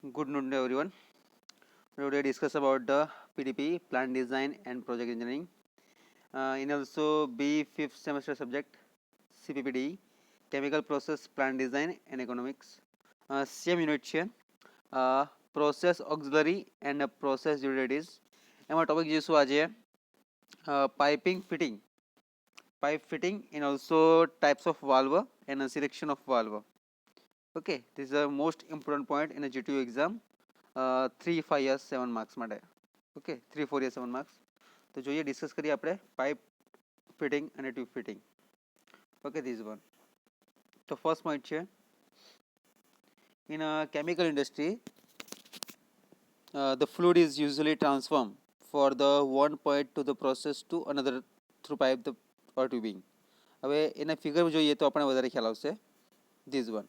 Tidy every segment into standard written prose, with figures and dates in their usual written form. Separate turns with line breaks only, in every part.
Good noon, everyone. Today discuss about the PDP, Plant Design and Project Engineering. In also B fifth semester subject CPPD, Chemical Process Plant Design and Economics. Same unit છે Process Auxiliary and Process Utilities. એમાં topic જોઈશું આજે piping fitting, pipe fitting and also types of valve and a selection of valve. Okay, this is the most important point in a GTU exam. 3, 5 years 7 marks માટે. Okay 3, 4 years 7 marks. તો જોઈએ discuss કરીએ આપણે pipe fitting અને tube fitting. Okay this one. તો first point છે in a chemical industry the fluid is usually transformed for the one point to the process to another through pipe the or tubing. હવે એના figure જોઈએ તો આપણે વધારે ખ્યાલ આવશે. This one.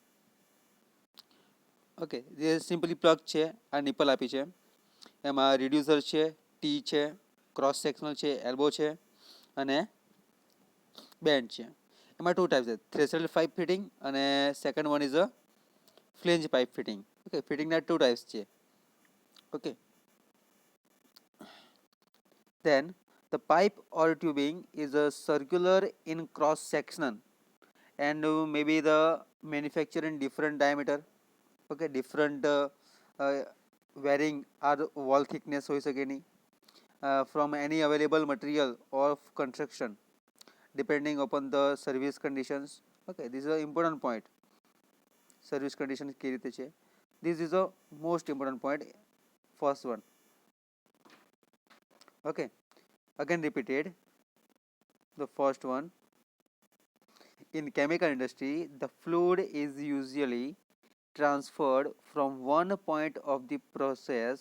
ઓકે જે સિમ્પલી પ્લગ છે આ નિપલ આપી છે, એમાં રિડ્યુસર છે, ટી છે, ક્રોસ સેક્શનલ છે, એલ્બો છે અને બેન્ડ છે. એમાં ટુ ટાઈપ છે, થ્રેશોલ્ડ પાઇપ ફિટિંગ અને second one is a flange pipe fitting. Okay ફિટિંગના ટુ ટાઈપ્સ છે. Okay then the pipe or tubing is a circular in cross section and maybe the manufacture in different diameter. Okay, different varying are wall thickness હોઈ શકે નહીં from any available material of construction depending upon the service conditions. Okay, this is an important point. Service conditions કેવી રીતે છે, this is a most important point, first one. Okay, again repeated the first one. In chemical industry the fluid is usually transferred from one point of the process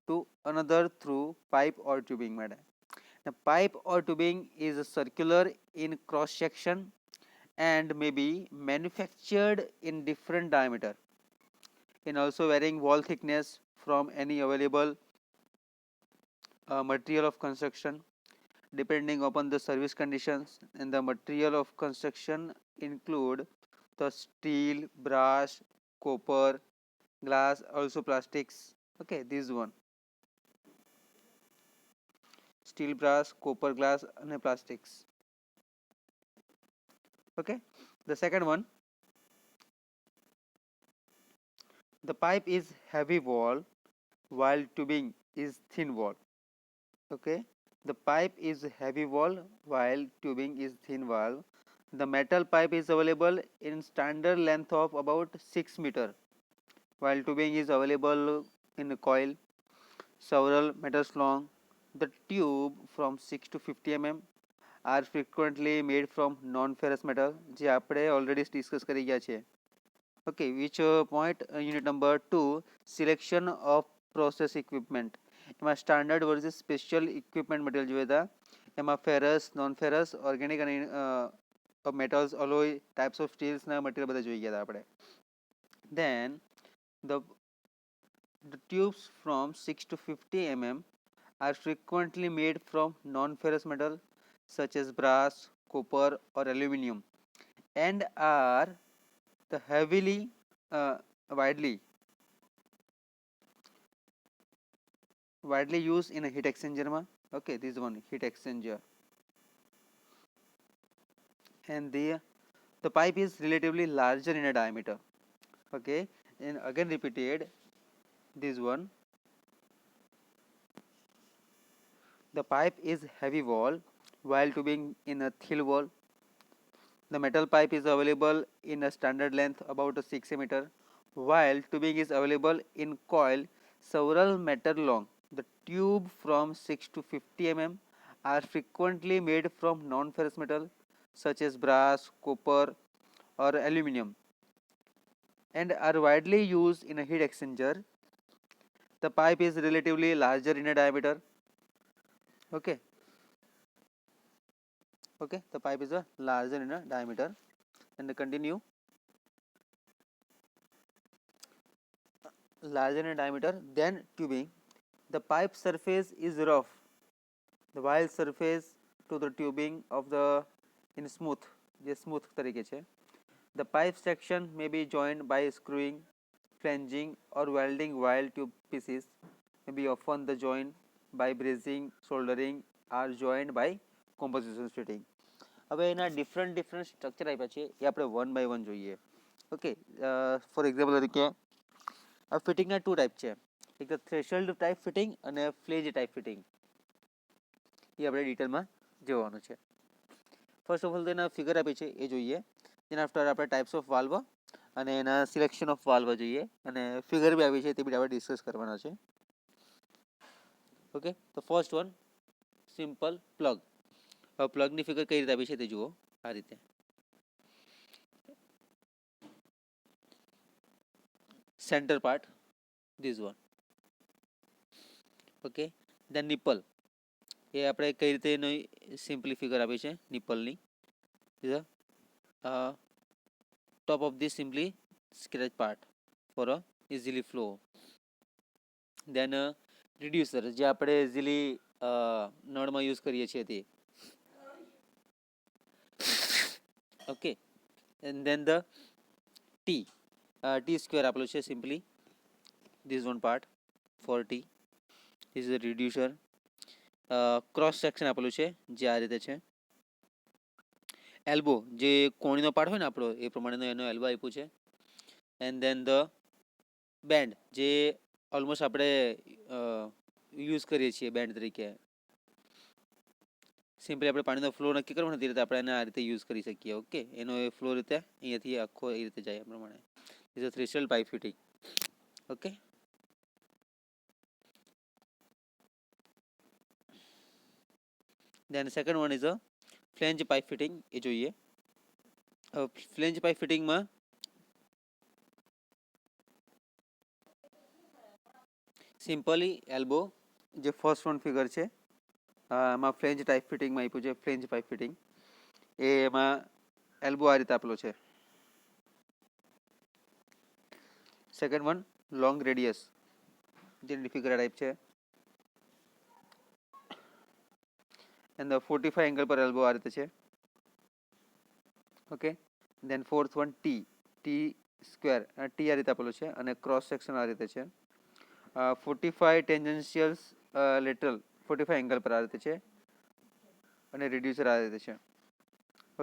to another through pipe or tubing. Madam, the pipe or tubing is circular in cross section and may be manufactured in different diameter in also varying wall thickness from any available material of construction depending upon the service conditions, and the material of construction include the steel, brass, copper, glass, also plastics. Okay, this one, steel, brass, copper, glass and plastics. Okay, the second one, the pipe is heavy wall while tubing is thin wall. Okay, the pipe is heavy wall while tubing is thin wall. The metal pipe is available in standard length of about 6 meter while tubing is available in a coil several meters long. The tube from 6 to 50 mm are frequently made from non-ferrous metal, જે આપણે already discuss કરી ગયા છે. Okay, which point unit number 2, selection of process equipment. એમાં standard versus special equipment material જોયા હતા. એમાં ferrous, non ferrous, organic અને મેટલ્સ, અલોય, ટાઈપ્સ ઓફ સ્ટીલ્સના મટીરિયલ બધા જોઈ ગયા હતા આપણે. Then the tubes from 6 to 50 mm are frequently made from non-ferrous metal such as brass, copper or aluminum and are the heavily widely used in a heat exchanger. Okay, this one heat exchanger. And the pipe is relatively larger in a diameter. Okay, and again repeated this one, the pipe is heavy wall while tubing in a thin wall. The metal pipe is available in a standard length about 6 meter while tubing is available in coil several meter long. The tube from 6 to 50 mm are frequently made from non-ferrous metal such as brass, copper or aluminum and are widely used in a heat exchanger. The pipe is relatively larger in a diameter. Okay, the pipe is larger in a diameter. And continue, larger in a diameter than tubing. The pipe surface is rough, the while surface to the tubing of the in smooth, જે smooth તરીકે છે. The pipe section may be joined by screwing flanging or welding while tube pieces may be often the joined by bracing, soldering are joined by composition fitting. હવે એના different structure આપ્યા છે એ આપણે one by one જોઈએ. Okay, for example તરીકે આ ફિટિંગના two type છે, એક તો થ્રેશોલ્ડ ટાઈપ ફિટિંગ અને ફ્લેજ ટાઈપ ફિટિંગ. એ આપણે ડિટેલમાં જોવાનું છે. ફર્સ્ટ ઓફ ઓલ તો એના ફિગર આપી છે એ જોઈએ. તેના આફ્ટર આપણે ટાઈપ્સ ઓફ વાલ્વ અને એના સિલેક્શન ઓફ વાલ્વ જોઈએ અને ફિગર બી આવી છે તે બી આપણે ડિસ્કસ કરવાના છે. ઓકે, તો ફર્સ્ટ વન સિમ્પલ પ્લગ. હવે પ્લગની ફિગર કઈ રીતે આપી છે તે જુઓ. આ રીતે centre part this one. Okay, then nipple. એ આપણે કઈ રીતે એની સિમ્પલી ફિગર આપી છે નિપલની. Top of the simply scratch part for a easily flow. Then reducer જે આપણે ઇઝીલી નળમાં યુઝ કરીએ છીએ તે. Okay, and then the T square આપેલું છે simply this one part for T. This is a reducer. Cross section આપેલું છે જે આ રીતે છે. એલ્બો જે કોણીનો પાર્ટ હોય ને આપણો એ પ્રમાણેનો એનો એલ્બો આપ્યું છે. એન્ડ દેન ધ બેન્ડ જે ઓલમોસ્ટ આપણે યુઝ કરીએ છીએ બેન્ડ તરીકે. સિમ્પલી આપણે પાણીનો ફ્લો નક્કી કરવાનો તે રીતે આપણે એને આ રીતે યુઝ કરી શકીએ. ઓકે, એનો એ ફ્લો રીતે અહીંયાથી આખો એ રીતે જાય એ પ્રમાણે. Is a threshold pipe fitting. Okay, then second one is a flange pipe fitting. એ જોઈએ. ફ્લેન્જ પાઇપ ફિટિંગમાં સિમ્પલી એલ્બો જે ફર્સ્ટ વન ફિગર છે એમાં ફ્લેન્જ ટાઈપ ફિટિંગમાં આપ્યું છે ફ્લેન્જ પાઇપ ફિટિંગ. એ એમાં એલ્બો આ રીતે આપેલો છે. સેકન્ડ વન લોંગ રેડિયસ જેની ફિગર ટાઈપ છે. એન્ડ 45 એંગલ પર એલ્બો આ રીતે છે. Okay, then fourth one T square. T આ રીતે આપેલું છે અને ક્રોસ સેક્શન આ રીતે છે. 45 ટેન્જન્શિયલ્સ લેટરલ 45 એંગલ પર આ રીતે છે અને રિડ્યુસર આ રીતે છે.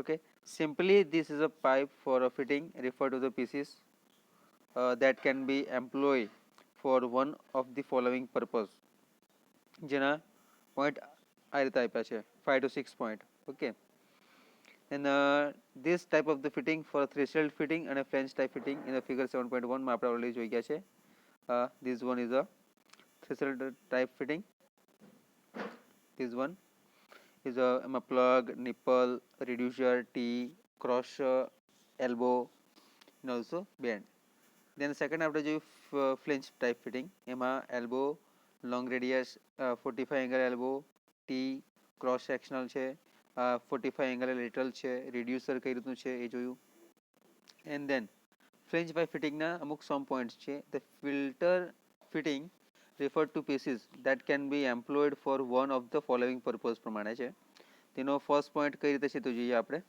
Okay, simply this is a pipe for a fitting refer to the pieces that can be employed for one of the following purpose. જેના પોઈન્ટ આ રીતે આપ્યા છે 5 to 6 point. Okay, and this type of the fitting for threshold fitting and a flange type fitting in the figure 7.1 માં આપણે already જોઈ ગયા છે. this one is a threshold type fitting. this one is a plug, nipple, reducer, T, cross, elbow, and also bend. Then second આપણે જોયું flange type fitting. એમાં elbow, long radius, 45 angle elbow, T, cross sectional છે, 45 angle lateral છે, reducer કઈ રીતનું છે એ જોયું. And then flange pipe fitting ના અમુક some points છે. The filter fitting refer to pieces that can be employed for one of the following purpose પ્રમાણે છે. તેનો ફર્સ્ટ પોઈન્ટ કઈ રીતે છે તો જોઈએ આપણે.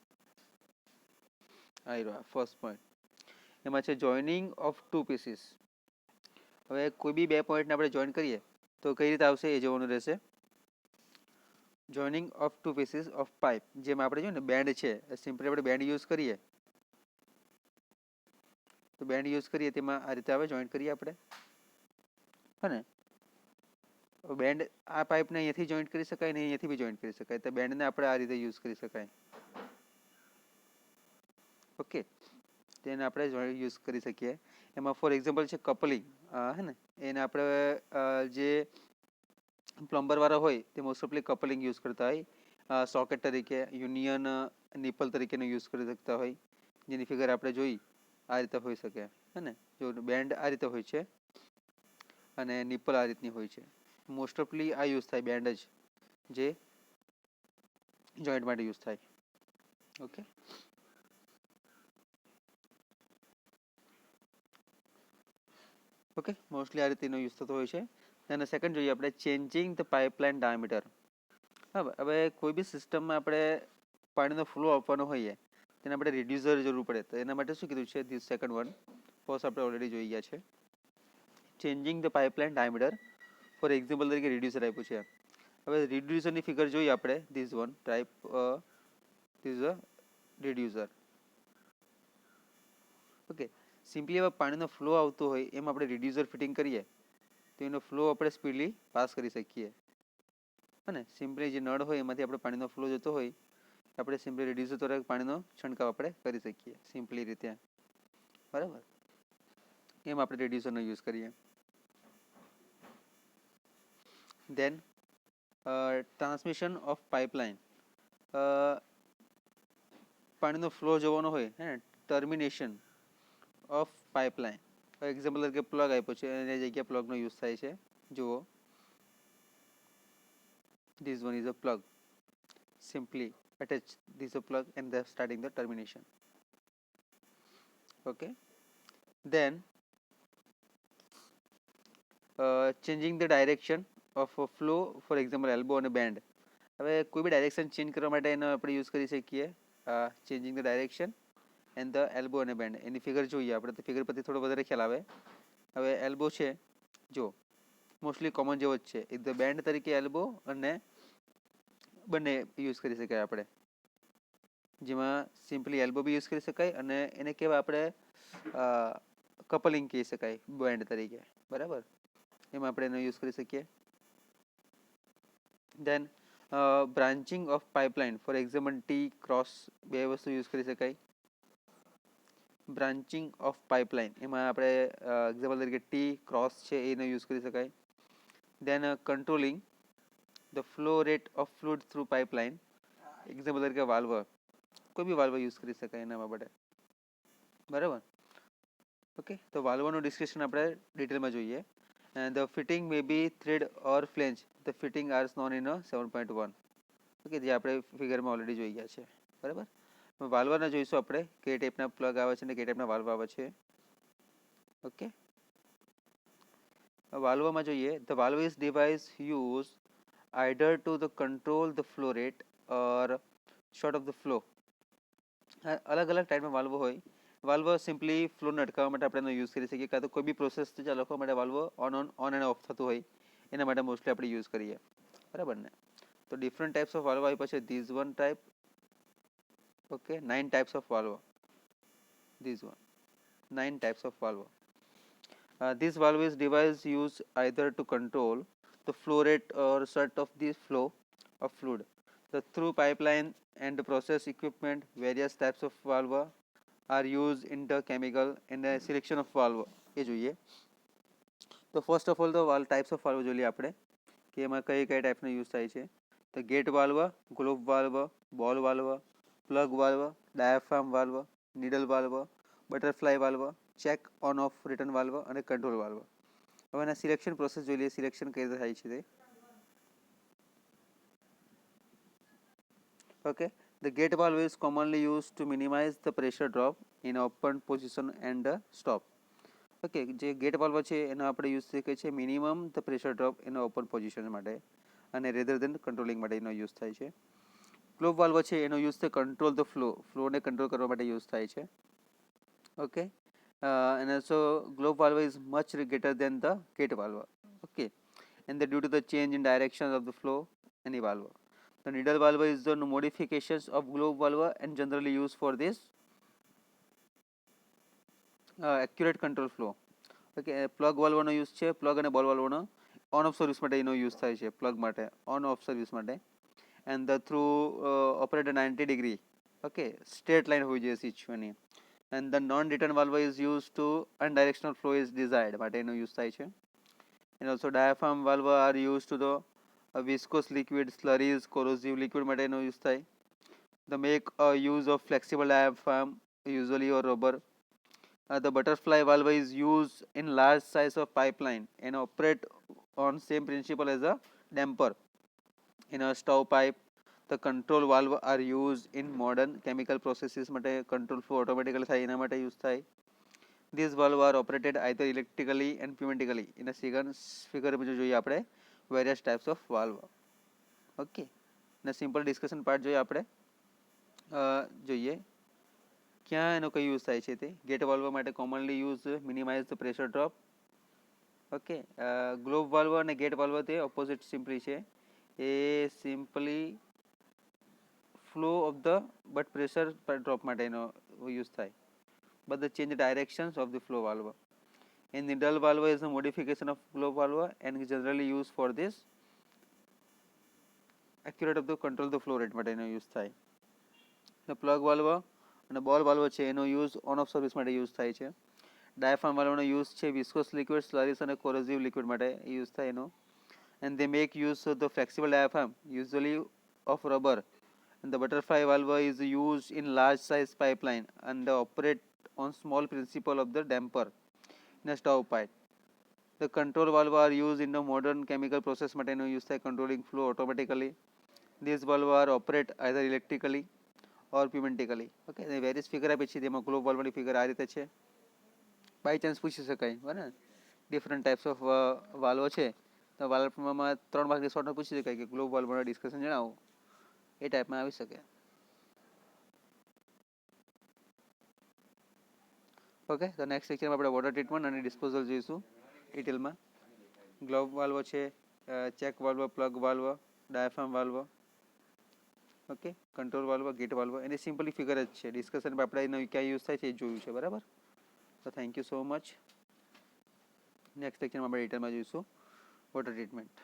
આ રહ્યો ફર્સ્ટ પોઈન્ટ. એમાં છે જોઈનિંગ ઓફ ટુ પીસીસ. હવે કોઈ બી બે પોઈન્ટને આપણે જોઈન કરીએ તો કઈ રીતે આવશે એ જોવાનું રહેશે. Joining of two pieces of pipe. જેમ આપણે જોઈએ ને બેન્ડ છે, સિમ્પલી આપણે બેન્ડ યુઝ કરીએ તો બેન્ડ યુઝ કરીએ તેમાં આ રીતે આવે જોઈન્ટ કરીએ આપણે. હા ને, બેન્ડ આ પાઇપને અહીંયાથી જોઈન્ટ કરી શકાય ને અહીંયાથી બી જોઈન્ટ કરી શકાય. તો બેન્ડને આપણે આ રીતે યુઝ કરી શકાય. ઓકે, તેને આપણે યુઝ કરી શકીએ. એમાં ફોર એક્ઝામ્પલ છે કપલિંગ. હે ને, એને આપણે જે પ્લમ્બર વાળા હોય તે મોસ્ટ ઓફલી કપલિંગ યુઝ કરતા હોય. સોકેટ તરીકે, યુનિયન નિપલ તરીકેનો યુઝ કરી શકતા હોય. જેની ફિગર આપણે જોઈ આ રીતે હોઈ શકે. હે ને, જો બેન્ડ આ રીતે હોય છે અને નિપલ આ રીતની હોય છે. મોસ્ટ ઓફલી આ યુઝ થાય બેન્ડ જ, જે જોઈન્ટ માટે યુઝ થાય. ઓકે, ઓકે, મોસ્ટલી આ રીતેનો યુઝ થતો હોય છે. અને સેકન્ડ જોઈએ આપણે ચેન્જિંગ ધ પાઇપલાઇન ડાયામીટર. હા, હવે કોઈ બી સિસ્ટમમાં આપણે પાણીનો ફ્લો આપવાનો હોઈએ તેને આપણે રિડ્યુસર જરૂર પડે. તો એના માટે શું કીધું છે ધીસ સેકન્ડ વન ફર્સ્ટ આપણે ઓલરેડી જોઈ ગયા છે. Changing the pipeline diameter for example તરીકે રિડ્યુસર આપ્યું છે. હવે રિડ્યુસરની ફિગર જોઈએ આપણે. This one type this a reducer. Okay, simply હવે પાણીનો ફ્લો આવતો હોય એમ આપણે રિડ્યુસર ફિટિંગ કરીએ તો એનો ફ્લો આપણે સ્પીડલી પાસ કરી શકીએ. અને સિમ્પલી જે નળ હોય એમાંથી આપણે પાણીનો ફ્લો જતો હોય આપણે સિમ્પલી રિડ્યુસર દ્વારા પાણીનો છંટકાવ આપણે કરી શકીએ સિમ્પલી રીતે. બરાબર, એમ આપણે રિડ્યુસરનો યુઝ કરીએ. દેન ટ્રાન્સમિશન ઓફ પાઇપલાઇન. પાણીનો ફ્લો જોવાનો હોય હે ટર્મિનેશન ઓફ પાઇપલાઇન. એક્ઝામ્પલ તરીકે પ્લગ આપ્યો છે એની જગ્યાએ પ્લગનો યુઝ થાય છે. જુઓ, this one is a plug. Simply attach this a plug and they're starting the termination. Okay, then changing the direction of a flow, for example elbow and a bend. હવે કોઈ બી direction change કરવા માટે એનો આપણે use કરી શકીએ changing the direction and the elbow અને band. એની figure જોઈએ આપણે તો ફિગર પરથી થોડો વધારે ખ્યાલ આવે. હવે એલ્બો છે જો મોસ્ટલી કોમન જેવો જ છે. એક ધ બેન્ડ તરીકે એલ્બો અને બંને યુઝ કરી શકાય આપણે, જેમાં સિમ્પલી એલ્બો બી યુઝ કરી શકાય અને એને કહેવાય આપણે કપલિંગ કહી શકાય બેન્ડ તરીકે. બરાબર, એમાં આપણે એનો યુઝ કરી શકીએ. Then branching of pipeline for example T cross બે વસ્તુ યુઝ કરી શકાય. બ્રાન્ચિંગ ઓફ પાઇપલાઇન એમાં આપણે એક્ઝામ્પલ તરીકે ટી ક્રોસ છે એનો યુઝ કરી શકાય. Then controlling the flow rate of fluid through pipeline. Example તરીકે વાલ્વ, કોઈ બી વાલ્વ યુઝ કરી શકાય એના માટે. બરાબર, ઓકે. તો વાલ્વનું ડિસ્કશન આપણે ડિટેલમાં જોઈએ. The fitting may be thread or flange. The fitting are known in 7.1. Okay, જે આપણે ફિગરમાં ઓલરેડી જોઈ ગયા છે. બરાબર, વાલ્વના જોઈશું આપણે કઈ ટાઈપના પ્લગ આવે છે અને કઈ ટાઈપના વાલ્વ આવે છે. ઓકે, વાલ્વમાં જોઈએ. The valve is device use either to the control the flow rate or short of the flow. અલગ અલગ ટાઈપના વાલ્વ હોય. વાલ્વ સિમ્પલી ફ્લોને અટકાવવા માટે આપણે એનો યુઝ કરી શકીએ, કાં તો કોઈ બી પ્રોસેસ ચાલુ રાખવા માટે વાલ્વ ઓન એન્ડ ઓફ થતું હોય એના માટે મોસ્ટલી આપણે યુઝ કરીએ. બરાબર ને. તો ડિફરન્ટ ટાઈપ્સ ઓફ વાલ્વ આવી પછી these one type. Okay, 9 types of valve. These one 9 types of valve. This valve is device used either to control the flow rate or shut off the flow of fluid. The through pipeline and process equipment, various types of valve are used in the chemical and the selection of valve. એ જોઈએ. તો first of all તો types of valve જોઈએ આપણે કે એમાં કઈ કઈ ટાઈપનો use થાય છે. તો ગેટ વાલ્વ, ગ્લોબ વાલ્વ, બોલ valve, plug valve, diaphragm valve, needle valve, butterfly valve, check on of return valve અને કંટ્રોલ વાલ્વ. હવે એના સિલેક્શન પ્રોસેસ જોઈ લઈએ, સિલેક્શન કઈ રીતે થાય છે તે. Okay, the gate valve is commonly used to minimize the pressure drop in open position and stop. Okay, જે ગેટ વાલ્વ છે એનો આપણે યુઝ થઈ છે મિનિમમ ધ પ્રેશર ડ્રોપ એનો ઓપન પોઝિશન માટે અને રેધર દેન કંટ્રોલિંગ માટે એનો યુઝ થાય છે. ગ્લોબ વાલ્વ છે એનો યુઝ છે કંટ્રોલ ધ ફ્લોને કંટ્રોલ કરવા માટે યુઝ થાય છે. Okay, and also globe valve is much greater than the gate valve. Okay, and due to the change in direction of the flow any valve. The needle valve is the modifications of globe valve and generally used for this accurate control flow. Okay, plug વાલ્વનો use છે. Plug અને ball વાલ્વનો on off service માટે એનો use થાય છે. Plug માટે on off service માટે and the through operate 90 degree. Okay, straight line હોવી જોઈએ સિચ્યુએશનની. And the non return valve is use to unidirectional flow is desired માટે એનો યુઝ થાય છે. And also diaphragm valve are use to the viscous liquid, slurries, corrosive liquid માટે એનો use થાય. The make use of flexible diaphragm usually or rubber. The butterfly valve is used in large size of pipeline and operate on same principle as a damper. In a stovepipe, the control valve are used in modern chemical processes માટે control flow automatically થાય એના માટે use થાય. These valve are operated either electrically and pneumatically. In a figure માં જોઈએ આપણે various types of valve. Okay, ને simple discussion part જોઈએ આપણે જોઈએ. ક્યાં એનો કઈ યુઝ થાય છે તે ગેટ વાલ્વ માટે commonly use minimize the pressure drop. Okay, globe valve અને ગેટ વાલ્વ તે ઓપોઝિટ સિમ્પલી છે. એ simply flow of the but pressure drop માટેનો યુઝ થાય, but the change directions of the flow valve. And the dull valve is a modification of globe valve and is generally used for this accurate of the control the flow rate માટેનો use થાય. The plug valve અને બોલ valve છે એનો use on off service માટે use થાય છે. Diaphragm વાલ્વનો use છે વિસ્કોસ લિક્વિડ, સ્લરીસ અને કોરોઝિવ લિક્વિડ માટે યુઝ થાય એનો. And they make use of the flexible diaphragm usually of rubber, and the butterfly valve is used in large size pipeline and operate on small principle of the damper in a stovepipe. The control valve are used in the modern chemical process માટેનો use થાય controlling flow automatically. These valve are operate either electrically or pneumatically. Okay, various figure આપી છે તેમાં globe વાલ્વની figure આ રીતે છે. By chance પૂછી શકાય બરાબર, ડિફરન્ટ ટાઈપ્સ ઓફ વાલ્વ છે તો વાલ્વમાં 3 માર્કની શોર્ટમાં પૂછી શકાય કે ગ્લોબ વાલ્વનું ડિસ્કશન જણાવો, એ ટાઈપમાં આવી શકે. ઓકે, તો નેક્સ્ટ લેક્ચરમાં આપણે વોટર ટ્રીટમેન્ટ અને ડિસ્પોઝલ જોઈશું ડિટેલમાં. ગ્લોબ વાલ્વ છે, check valve, plug valve, diaphragm valve, okay, control valve, gate valve, એની સિમ્પલી ફિગર જ છે. ડિસ્કશનમાં આપણે એનો ક્યાં યુઝ થાય છે એ જોયું છે બરાબર. તો thank you so much. Next લેક્ચરમાં આપણે ડિટેલમાં જોઈશું વોટર ટ્રીટમેન્ટ.